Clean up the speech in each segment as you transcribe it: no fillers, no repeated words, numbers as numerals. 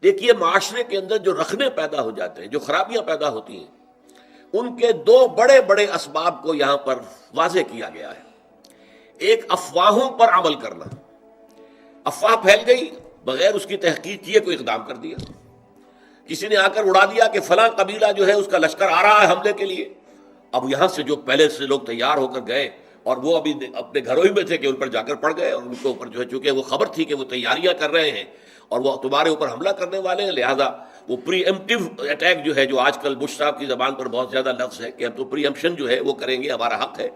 دیکھیے معاشرے کے اندر جو رخنے پیدا ہو جاتے ہیں، جو خرابیاں پیدا ہوتی ہیں، ان کے دو بڑے بڑے اسباب کو یہاں پر واضح کیا گیا ہے۔ ایک افواہوں پر عمل کرنا، افواہ پھیل گئی، بغیر اس کی تحقیق کیے کوئی اقدام کر دیا، کسی نے آ کر اڑا دیا کہ فلاں قبیلہ جو ہے اس کا لشکر آ رہا ہے حملے کے لیے۔ اب یہاں سے جو پہلے سے لوگ تیار ہو کر گئے اور وہ ابھی اپنے گھروں ہی میں تھے کہ ان پر جا کر پڑ گئے، اور ان کے اوپر جو ہے چونکہ وہ خبر تھی کہ وہ تیاریاں کر رہے ہیں اور وہ تمہارے اوپر حملہ کرنے والے ہیں، لہذا وہ پری ایمپٹیو اٹیک جو ہے، جو آج کل بش صاحب کی زبان پر بہت زیادہ لفظ ہے کہ ہم تو پری ایمپشن جو ہے وہ کریں گے، ہمارا حق ہے،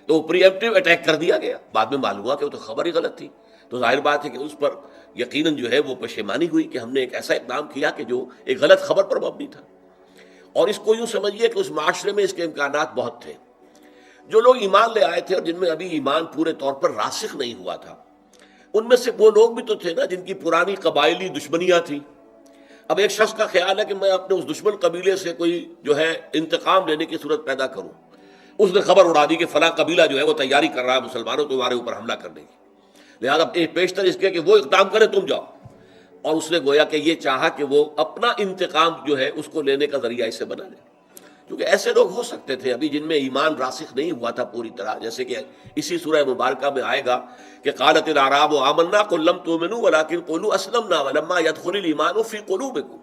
تو وہ پری ایمپٹیو اٹیک کر دیا گیا۔ بعد میں معلوم ہوا کہ وہ تو خبر ہی غلط تھی، تو ظاہر بات ہے کہ اس پر یقیناً جو ہے وہ پشیمانی ہوئی کہ ہم نے ایک ایسا اقدام کیا کہ جو ایک غلط خبر پر مبنی تھا۔ اور اس کو یوں سمجھیے کہ اس معاشرے میں اس کے امکانات بہت تھے۔ جو لوگ ایمان لے آئے تھے اور جن میں ابھی ایمان پورے طور پر راسخ نہیں ہوا تھا، ان میں سے وہ لوگ بھی تو تھے نا جن کی پرانی قبائلی دشمنیاں تھیں۔ اب ایک شخص کا خیال ہے کہ میں اپنے اس دشمن قبیلے سے کوئی جو ہے انتقام لینے کی صورت پیدا کروں، اس نے خبر اڑا دی کہ فلاں قبیلہ جو ہے وہ تیاری کر رہا ہے مسلمانوں تمہارے اوپر حملہ کرنے کی، لہٰذا پیشتر اس کے کہ وہ اقدام کرے تم جاؤ، اور اس نے گویا کہ یہ چاہا کہ وہ اپنا انتقام جو ہے اس کو لینے کا ذریعہ اسے بنا لے، کیونکہ ایسے لوگ ہو سکتے تھے ابھی جن میں ایمان راسخ نہیں ہوا تھا پوری طرح، جیسے کہ اسی سورہ مبارکہ میں آئے گا کہ قالت الاعراب آمنا قل لم تؤمنوا ولکن قولوا اسلمنا ولما يدخل الايمان في قلوبكم۔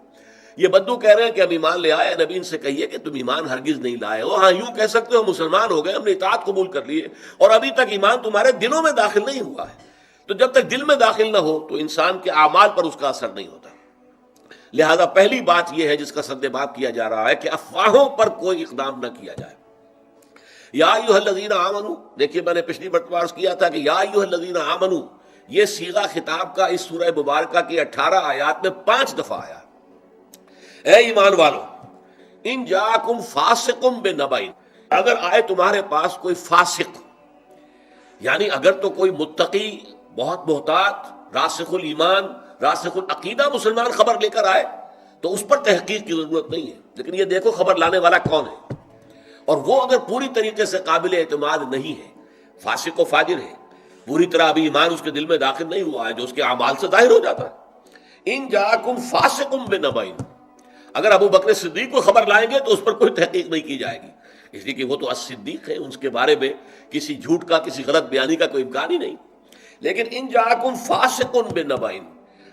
یہ بدو کہہ رہے ہیں کہ ہم ایمان لے آئے، نبی ان سے کہیے کہ تم ایمان ہرگز نہیں لائے ہو، ہاں یوں کہہ سکتے ہو مسلمان ہو گئے، ہم نے اطاعت قبول کر لیے، اور ابھی تک ایمان تمہارے دلوں میں داخل نہیں ہوا ہے۔ تو جب تک دل میں داخل نہ ہو تو انسان کے اعمال پر اس کا اثر نہیں ہوتا۔ لہذا پہلی بات یہ ہے جس کا سد باب کیا جا رہا ہے کہ افواہوں پر کوئی اقدام نہ کیا جائے۔ یا ایھا الذین آمنو، دیکھیے میں نے پچھلی مرتبہ عرض کیا تھا کہ یا ایھا الذین آمنو یہ صیغہ خطاب کا اس سورہ مبارکہ کی 18 آیات میں 5 دفعہ آیا۔ اے ایمان والو، ان جاءکم فاسق بنبأ، اگر آئے تمہارے پاس کوئی فاسق، یعنی اگر تو کوئی متقی، بہت محتاط، راسخ الایمان، راسخ العقیدہ مسلمان خبر لے کر آئے تو اس پر تحقیق کی ضرورت نہیں ہے، لیکن یہ دیکھو خبر لانے والا کون ہے، اور وہ اگر پوری طریقے سے قابل اعتماد نہیں ہے، فاسق و فاجر ہے، پوری طرح ابھی ایمان اس کے دل میں داخل نہیں ہوا ہے جو اس کے اعمال سے ظاہر ہو جاتا ہے۔ ان جاءکم فاسق بنبأ، اگر ابو بکر صدیق کو خبر لائیں گے تو اس پر کوئی تحقیق نہیں کی جائے گی، اس لیے کہ وہ تو الصدیق ہے، اس کے بارے میں کسی جھوٹ کا، کسی غلط بیانی کا کوئی امکان ہی نہیں۔ لیکن ان جاءکم فاسق بنبأ،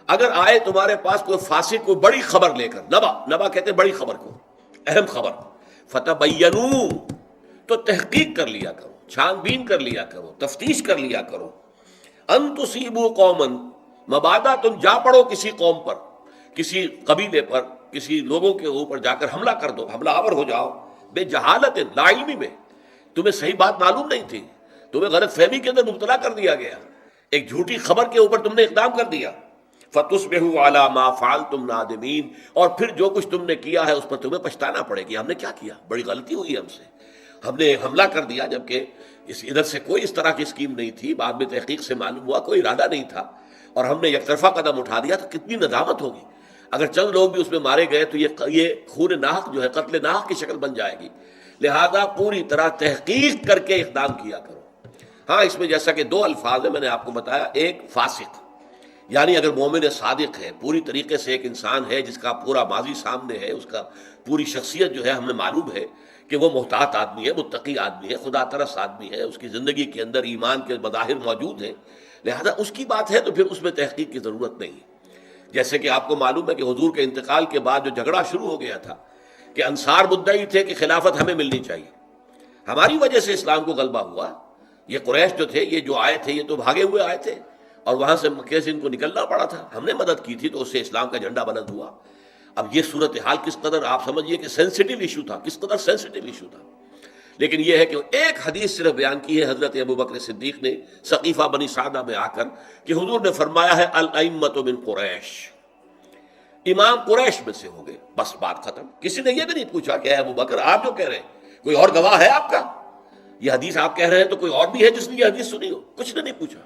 اگر آئے تمہارے پاس کوئی فاسق، کوئی بڑی خبر لے کر، نبا کہتے ہیں بڑی خبر کو، اہم خبر، فتبینوا، تو تحقیق کر لیا کرو، چھان بین کر لیا کرو، تفتیش کر لیا کرو، ان تصیبوا قوما، مبادا تم جا پڑو کسی قوم پر، کسی قبیلے پر، کسی لوگوں کے اوپر جا کر حملہ کر دو، حملہ آور ہو جاؤ، بے جہالت، لا علمی میں، تمہیں صحیح بات معلوم نہیں تھی، تمہیں غلط فہمی کے اندر مبتلا کر دیا گیا، ایک جھوٹی خبر کے اوپر تم نے اقدام کر دیا، فتصبحوا علی ما فعلتم نادمین، اور پھر جو کچھ تم نے کیا ہے اس پر تمہیں پچھتانا پڑے گی، ہم نے کیا کیا، بڑی غلطی ہوئی ہم سے، ہم نے حملہ کر دیا جبکہ ادھر سے کوئی اس طرح کی اسکیم نہیں تھی، بعد میں تحقیق سے معلوم ہوا کوئی ارادہ نہیں تھا، اور ہم نے یک طرفہ قدم اٹھا دیا، تو کتنی ندامت ہوگی، اگر چند لوگ بھی اس میں مارے گئے تو یہ خون ناحق جو ہے قتل ناحق کی شکل بن جائے گی، لہذا پوری طرح تحقیق کر کے اقدام کیا کرو۔ ہاں اس میں جیسا کہ 2 الفاظ ہیں، میں نے آپ کو بتایا، ایک فاسق، یعنی اگر مومن صادق ہے، پوری طریقے سے ایک انسان ہے جس کا پورا ماضی سامنے ہے، اس کا پوری شخصیت جو ہے ہمیں معلوم ہے کہ وہ محتاط آدمی ہے، متقی آدمی ہے، خدا ترس آدمی ہے، اس کی زندگی کے اندر ایمان کے مظاہر موجود ہیں، لہذا اس کی بات ہے تو پھر اس میں تحقیق کی ضرورت نہیں ہے۔ جیسے کہ آپ کو معلوم ہے کہ حضور کے انتقال کے بعد جو جھگڑا شروع ہو گیا تھا کہ انصار مدعی تھے کہ خلافت ہمیں ملنی چاہیے، ہماری وجہ سے اسلام کو غلبہ ہوا، یہ قریش جو تھے، یہ جو آئے تھے، یہ تو بھاگے ہوئے آئے تھے اور وہاں سے مکے سے ان کو نکلنا پڑا تھا، ہم نے مدد کی تھی تو اس سے اسلام کا جھنڈا بلند ہوا۔ اب یہ صورتحال کس قدر آپ سمجھیے کہ سینسٹیو ایشو تھا، کس قدر سینسٹیو ایشو تھا، لیکن یہ ہے کہ ایک حدیث صرف بیان کی ہے حضرت ابو بکر صدیق نے ثقیفہ بنی سعدہ میں آ کر کہ حضور نے فرمایا ہے الائمۃ من قریش، امام قریش میں سے ہو گئے، بس بات ختم۔ کسی نے یہ بھی نہیں پوچھا کہ اے ابو بکر آپ جو کہہ رہے ہیں کوئی اور گواہ ہے آپ کا، یہ حدیث آپ کہہ رہے ہیں تو کوئی اور بھی ہے جس نے یہ حدیث سنی ہو، کچھ نے نہیں پوچھا،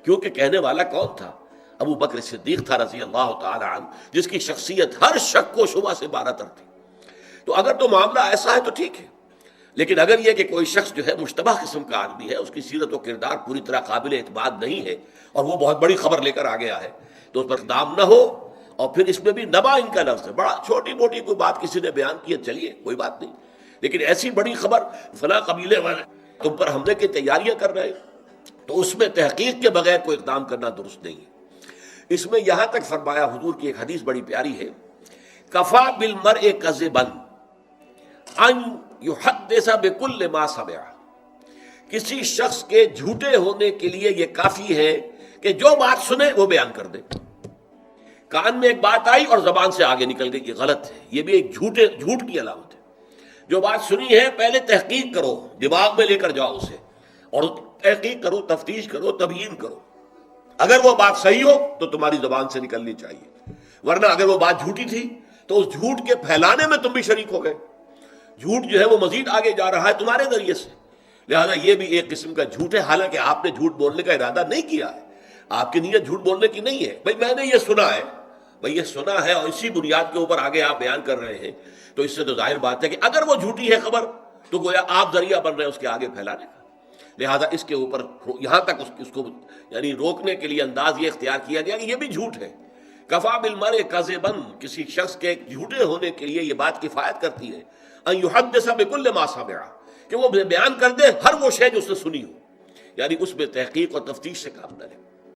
کیونکہ کہنے والا کون تھا؟ ابو بکر صدیق تھا رضی اللہ تعالی عنہ، جس کی شخصیت ہر شک و شبہ سے بارتر تھی۔ تو اگر تو معاملہ ایسا ہے تو ٹھیک ہے، لیکن اگر یہ کہ کوئی شخص جو ہے مشتبہ قسم کا آدمی ہے، اس کی سیرت و کردار پوری طرح قابل اعتماد نہیں ہے اور وہ بہت بڑی خبر لے کر آ گیا ہے، تو اس پر اقدام نہ ہو، اور پھر اس میں بھی نبا ان کا لفظ ہے، بڑا چھوٹی موٹی کوئی بات کسی نے بیان کی ہے، چلیے کوئی بات نہیں، لیکن ایسی بڑی خبر فلاں قبیلے والے تم پر حملے کی تیاریاں کر رہے ہیں، تو اس میں تحقیق کے بغیر کوئی اقدام کرنا درست نہیں ہے۔ اس میں یہاں تک فرمایا، حضور کی ایک حدیث بڑی پیاری ہے، کفا بالمرء کذبا ان یحدث بکل ما سمع، کسی شخص کے جھوٹے ہونے کے لیے یہ کافی ہے کہ جو بات سنے وہ بیان کر دے۔ کان میں ایک بات آئی اور زبان سے آگے نکل گئی، یہ غلط ہے، یہ بھی ایک جھوٹ کی علامت ہے۔ جو بات سنی ہے پہلے تحقیق کرو، دماغ میں لے کر جاؤ اسے، اور تحقیق کرو، تفتیش کرو، تبیین کرو۔ اگر وہ بات صحیح ہو تو تمہاری زبان سے نکلنی چاہیے، ورنہ اگر وہ بات جھوٹی تھی تو اس جھوٹ کے پھیلانے میں تم بھی شریک ہو گئے۔ جھوٹ جو ہے وہ مزید آگے جا رہا ہے تمہارے ذریعے سے، لہذا یہ بھی ایک قسم کا جھوٹ ہے، حالانکہ آپ نے جھوٹ بولنے کا ارادہ نہیں کیا ہے، آپ کی نیت جھوٹ بولنے کی نہیں ہے۔ بھئی میں نے یہ سنا ہے، بھئی یہ سنا ہے، اور اسی بنیاد کے اوپر آگے آپ بیان کر رہے ہیں، تو اس سے تو ظاہر بات ہے کہ اگر وہ جھوٹی ہے خبر تو گویا آپ ذریعہ بن رہے ہیں اس کے آگے پھیلانے کا۔ لہذا اس کے اوپر یہاں تک اس کو یعنی روکنے کے لیے انداز یہ اختیار کیا گیا کہ یہ بھی جھوٹ ہے۔ کفا بالمرء کذبا، کسی شخص کے جھوٹے ہونے کے لیے یہ بات کفایت کرتی ہے، ان یحدث بکل ما سمع، کہ وہ بیان کر دے ہر وہ شے جو اس نے سنی ہو، یعنی اس میں تحقیق اور تفتیش سے کام نہ لے۔